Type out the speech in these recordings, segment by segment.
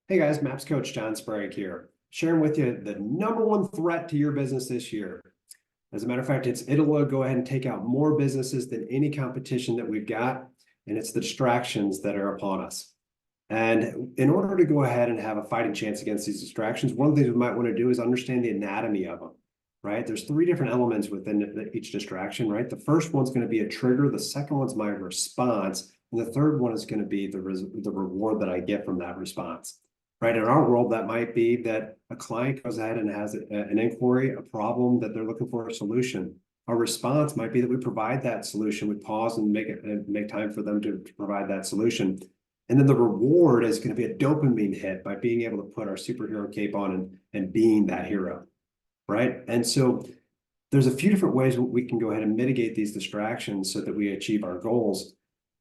Hey guys, Maps Coach John Sprague here, sharing with you the number one threat to your business this year. As a matter of fact, it'll go ahead and take out more businesses than any competition that we've got, and it's the distractions that are upon us. And in order to go ahead and have a fighting chance against these distractions, one of the things we might want to do is understand the anatomy of them, right? There's three different elements within each distraction, right? The first one's going to be a trigger, the second one's my response, and the third one is going to be the reward that I get from that response. Right. In our world, that might be that a client goes ahead and has an inquiry, a problem that they're looking for a solution. Our response might be that we provide that solution. We pause and make time for them to provide that solution. And then the reward is going to be a dopamine hit by being able to put our superhero cape on and being that hero. Right. And so there's a few different ways we can go ahead and mitigate these distractions so that we achieve our goals.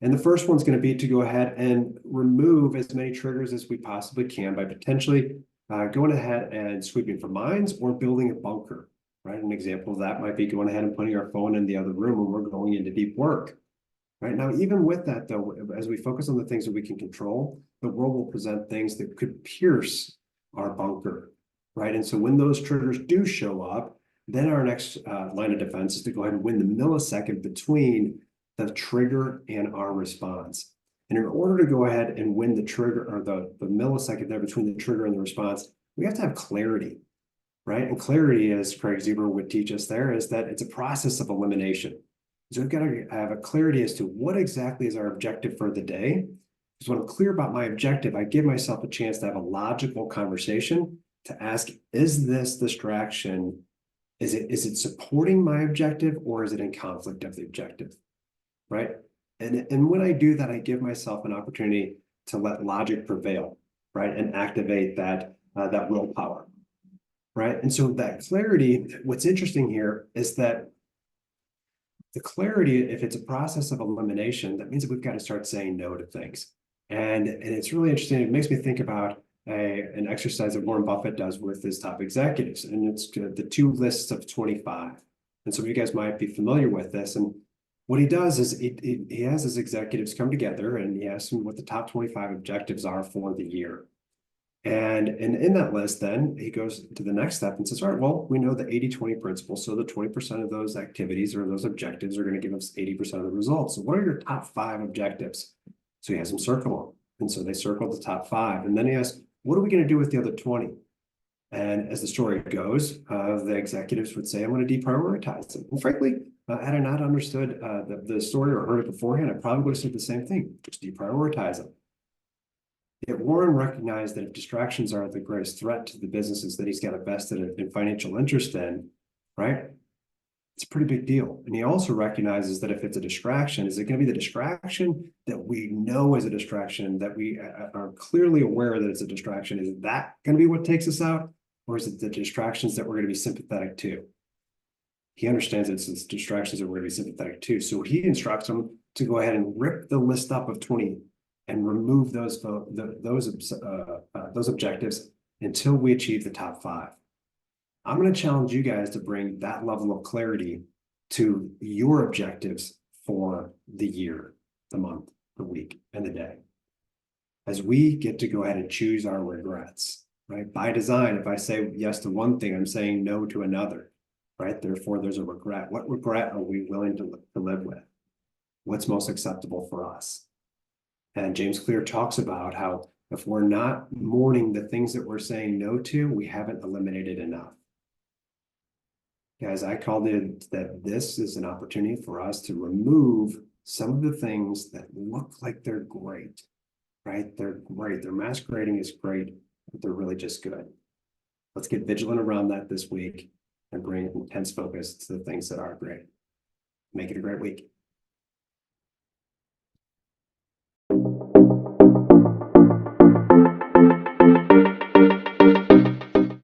And the first one's going to be to go ahead and remove as many triggers as we possibly can by potentially going ahead and sweeping for mines or building a bunker, right? An example of that might be going ahead and putting our phone in the other room when we're going into deep work, right? Now, even with that, though, as we focus on the things that we can control, the world will present things that could pierce our bunker, right? And so when those triggers do show up, then our next line of defense is to go ahead and win the millisecond between the trigger and our response. And in order to go ahead and win the trigger or the millisecond there between the trigger and the response, we have to have clarity, right? And clarity, as Craig Zieber would teach us there, is that it's a process of elimination. So we've got to have a clarity as to what exactly is our objective for the day. Because when I'm clear about my objective, I give myself a chance to have a logical conversation to ask, is this distraction, is it supporting my objective or is it in conflict of the objective? Right. And when I do that, I give myself an opportunity to let logic prevail, right, and activate that willpower, right? And so that clarity, what's interesting here is that the clarity, if it's a process of elimination, that means that we've got to start saying no to things. And it's really interesting. It makes me think about an exercise that Warren Buffett does with his top executives, and it's the two lists of 25. And some of you guys might be familiar with this. And what he does is he has his executives come together and he asks them what the top 25 objectives are for the year. And in that list, then he goes to the next step and says, all right, well, we know the 80-20 principle. So the 20% of those activities or those objectives are going to give us 80% of the results. So what are your top 5 objectives? So he has them circle them. And so they circle the top 5. And then he asks, what are we going to do with the other 20? And as the story goes, the executives would say, I'm going to deprioritize them. And frankly, had I not understood the story or heard it beforehand, I probably would have said the same thing, just deprioritize them. Yet Warren recognized that if distractions are the greatest threat to the businesses that he's got a vested in financial interest in, right? It's a pretty big deal. And he also recognizes that if it's a distraction, is it going to be the distraction that we know is a distraction, that we are clearly aware that it's a distraction? Is that going to be what takes us out? Or is it the distractions that we're going to be sympathetic to? He understands it's the distractions that we're going to be sympathetic to. So he instructs them to go ahead and rip the list up of 20 and remove those objectives until we achieve the top 5. I'm going to challenge you guys to bring that level of clarity to your objectives for the year, the month, the week, and the day. As we get to go ahead and choose our regrets, right? By design, if I say yes to one thing, I'm saying no to another. Right? Therefore, there's a regret. What regret are we willing to live with? What's most acceptable for us? And James Clear talks about how if we're not mourning the things that we're saying no to, we haven't eliminated enough. Guys, I called it that this is an opportunity for us to remove some of the things that look like they're great, right? They're great. Their masquerading is great, but they're really just good. Let's get vigilant around that this week and bring intense focus to the things that are great. Make it a great week.